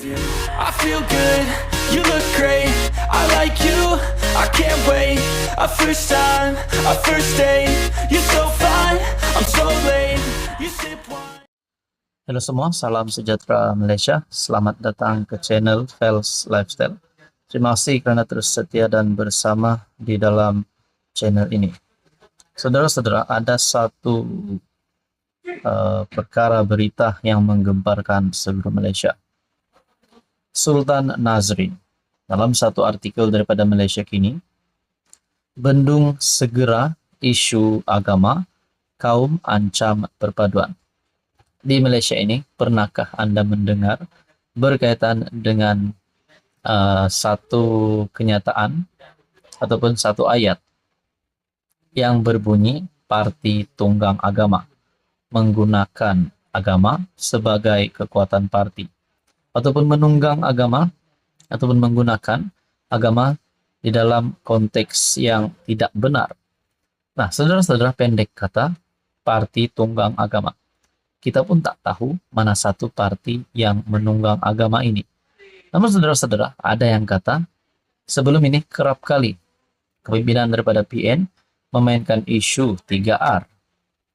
I feel good, you look great, I like you, I can't wait. A first time, a first date, you're so fine, I'm so late. You sip wine. Halo semua, salam sejahtera Malaysia. Selamat datang ke channel Fels Lifestyle. Terima kasih kerana terus setia dan bersama di dalam channel ini. Saudara-saudara, ada satu perkara berita yang menggemparkan seluruh Malaysia. Sultan Nazrin, dalam satu artikel daripada Malaysia Kini, bendung segera isu agama, kaum ancam perpaduan. Di Malaysia ini, pernahkah Anda mendengar berkaitan dengan satu kenyataan ataupun satu ayat yang berbunyi parti tunggang agama, menggunakan agama sebagai kekuatan parti, ataupun menunggang agama ataupun menggunakan agama di dalam konteks yang tidak benar. Nah, saudara-saudara, pendek kata, parti tunggang agama. Kita pun tak tahu mana satu parti yang menunggang agama ini. Namun saudara-saudara, ada yang kata, sebelum ini kerap kali kepimpinan daripada PN memainkan isu 3R.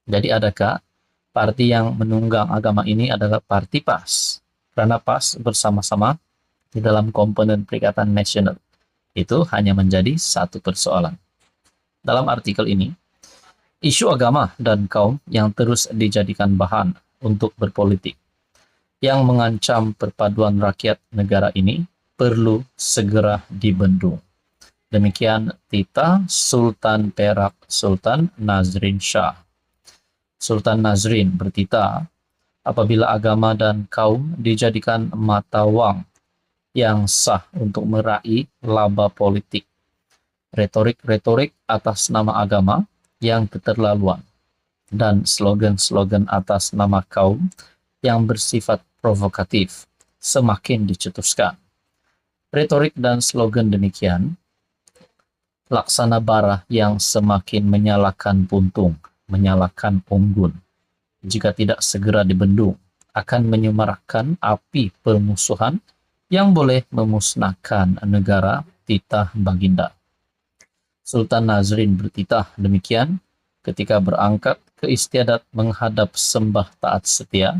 Jadi adakah parti yang menunggang agama ini adalah parti PAS? Kerana PAS bersama-sama di dalam komponen Perikatan Nasional. Itu hanya menjadi satu persoalan. Dalam artikel ini, isu agama dan kaum yang terus dijadikan bahan untuk berpolitik, yang mengancam perpaduan rakyat negara ini, perlu segera dibendung. Demikian tita Sultan Perak Sultan Nazrin Shah. Sultan Nazrin bertita, apabila agama dan kaum dijadikan mata wang yang sah untuk meraih laba politik, retorik-retorik atas nama agama yang keterlaluan, dan slogan-slogan atas nama kaum yang bersifat provokatif semakin dicetuskan. Retorik dan slogan demikian laksana bara yang semakin menyalakan puntung, menyalakan unggun. Jika tidak segera dibendung, akan menyemarakkan api permusuhan yang boleh memusnahkan negara titah baginda. Sultan Nazrin bertitah demikian ketika berangkat ke istiadat menghadap sembah taat setia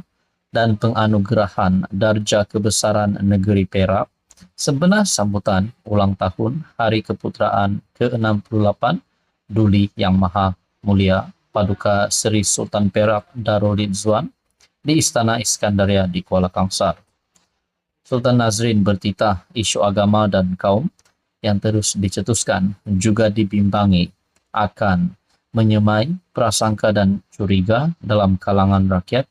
dan penganugerahan darjah kebesaran negeri Perak sebenar sambutan ulang tahun Hari Keputeraan ke-68 Duli Yang Maha Mulia Paduka Seri Sultan Perak Darul Izzwan di Istana Iskandaria di Kuala Kangsar. Sultan Nazrin bertitah isu agama dan kaum yang terus dicetuskan juga dibimbangi akan menyemai prasangka dan curiga dalam kalangan rakyat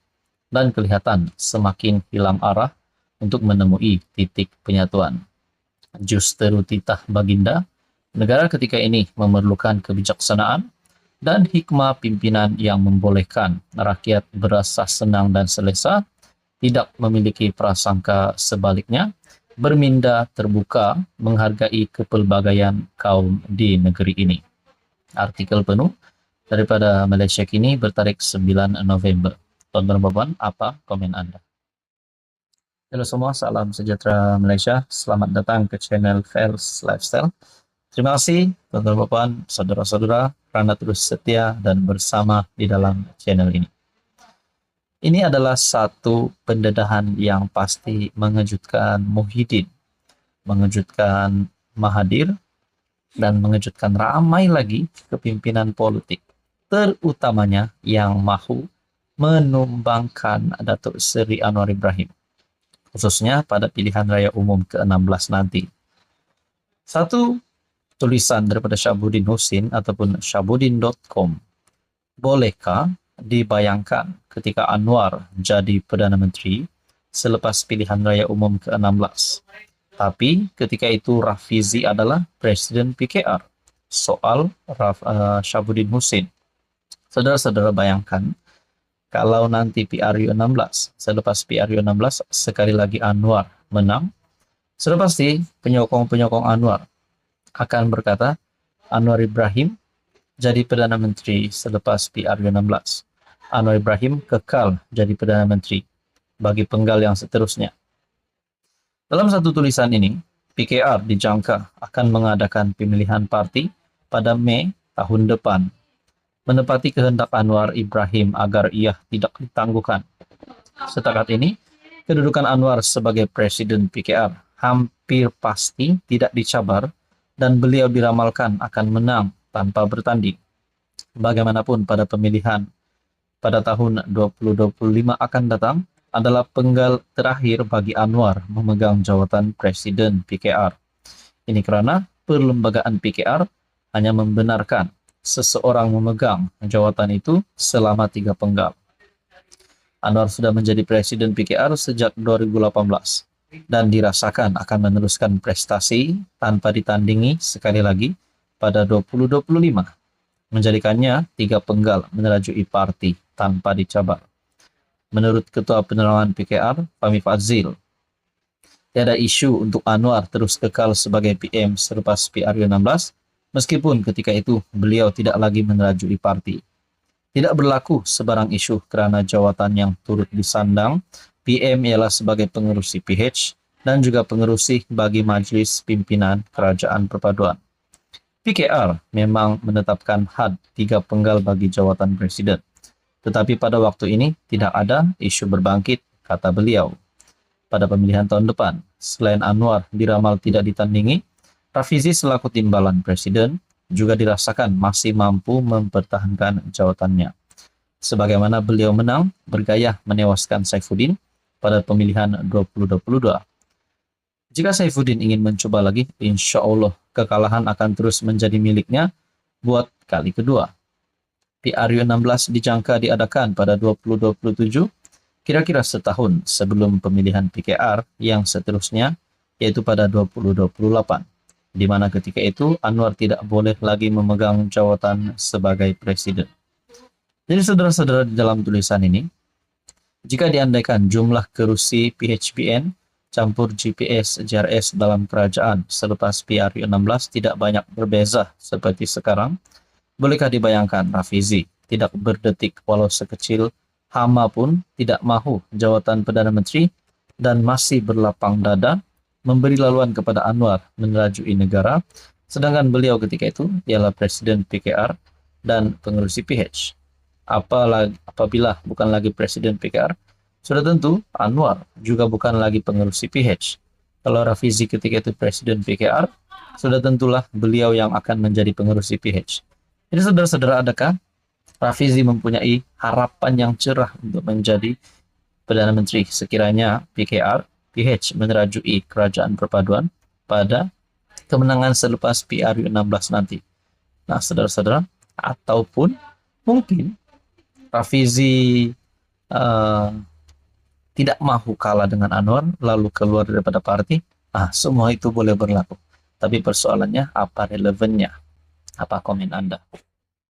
dan kelihatan semakin hilang arah untuk menemui titik penyatuan. Justeru titah baginda, negara ketika ini memerlukan kebijaksanaan dan hikmah pimpinan yang membolehkan rakyat berasa senang dan selesa, tidak memiliki prasangka sebaliknya, berminda terbuka menghargai kepelbagaian kaum di negeri ini. Artikel penuh daripada Malaysia Kini bertarikh 9 November. Tuan-tuan dan puan, apa komen Anda? Halo semua, salam sejahtera Malaysia. Selamat datang ke channel Fels Lifestyle. Terima kasih tuan-tuan dan puan, saudara-saudara, kerana terus setia dan bersama di dalam channel ini. Ini adalah satu pendedahan yang pasti mengejutkan Muhyiddin, mengejutkan Mahathir, dan mengejutkan ramai lagi kepimpinan politik, terutamanya yang mahu menumbangkan Datuk Seri Anwar Ibrahim, khususnya pada pilihan raya umum ke-16 nanti. Satu tulisan daripada Syabuddin Husin ataupun syabuddin.com. Bolehkah dibayangkan ketika Anwar jadi Perdana Menteri selepas pilihan raya umum ke-16? Tapi ketika itu Rafizi adalah Presiden PKR. Soal Syabuddin Husin. Saudara-saudara bayangkan, kalau nanti PRU 16, selepas PRU 16 sekali lagi Anwar menang, sudah pasti penyokong-penyokong Anwar akan berkata Anwar Ibrahim jadi Perdana Menteri selepas PRU 16. Anwar Ibrahim kekal jadi Perdana Menteri bagi penggal yang seterusnya. Dalam satu tulisan ini, PKR dijangka akan mengadakan pemilihan parti pada Mei tahun depan, menepati kehendak Anwar Ibrahim agar ia tidak ditangguhkan. Setakat ini, kedudukan Anwar sebagai Presiden PKR hampir pasti tidak dicabar dan beliau diramalkan akan menang tanpa bertanding. Bagaimanapun pada pemilihan pada tahun 2025 akan datang adalah penggal terakhir bagi Anwar memegang jawatan Presiden PKR. Ini karena perlembagaan PKR hanya membenarkan seseorang memegang jawatan itu selama 3 penggal. Anwar sudah menjadi Presiden PKR sejak 2018 dan dirasakan akan meneruskan prestasi tanpa ditandingi sekali lagi pada 2025, menjadikannya 3 penggal menerajui parti tanpa dicabar. Menurut Ketua Penerangan PKR, Fahmi Fadzil, tiada isu untuk Anwar terus kekal sebagai PM selepas PRU16, meskipun ketika itu beliau tidak lagi menerajui parti. Tidak berlaku sebarang isu kerana jawatan yang turut disandang PM ialah sebagai pengerusi PH dan juga pengerusi bagi Majlis Pimpinan Kerajaan Perpaduan. PKR memang menetapkan had 3 penggal bagi jawatan Presiden. Tetapi pada waktu ini tidak ada isu berbangkit, kata beliau. Pada pemilihan tahun depan, selain Anwar diramal tidak ditandingi, Rafizi selaku timbalan Presiden juga dirasakan masih mampu mempertahankan jawatannya. Sebagaimana beliau menang bergaya menewaskan Saifuddin pada pemilihan 2022. Jika Saifuddin ingin mencoba lagi, insya Allah kekalahan akan terus menjadi miliknya buat kali kedua. PRU16 dijangka diadakan pada 2027, kira-kira setahun sebelum pemilihan PKR yang seterusnya, yaitu pada 2028, di mana ketika itu Anwar tidak boleh lagi memegang jawatan sebagai Presiden. Jadi saudara-saudara, di dalam tulisan ini, jika diandaikan jumlah kerusi PHBN campur GPS JRS dalam kerajaan selepas PRU16 tidak banyak berbeza seperti sekarang, bolehkah dibayangkan Rafizi tidak berdetik walau sekecil hama pun tidak mahu jawatan Perdana Menteri dan masih berlapang dada memberi laluan kepada Anwar menerajui negara, sedangkan beliau ketika itu ialah Presiden PKR dan pengerusi PH. Apabila bukan lagi Presiden PKR, sudah tentu Anwar juga bukan lagi pengerusi PH. Kalau Rafizi ketika itu Presiden PKR, sudah tentulah beliau yang akan menjadi pengerusi PH. Jadi saudara-saudara, adakah Rafizi mempunyai harapan yang cerah untuk menjadi Perdana Menteri sekiranya PH menerajui Kerajaan Perpaduan pada kemenangan selepas PRU16 nanti? Nah saudara-saudara, ataupun mungkin Rafizi tidak mahu kalah dengan Anwar lalu keluar daripada parti. Semua itu boleh berlaku. Tapi persoalannya apa relevannya? Apa komen Anda?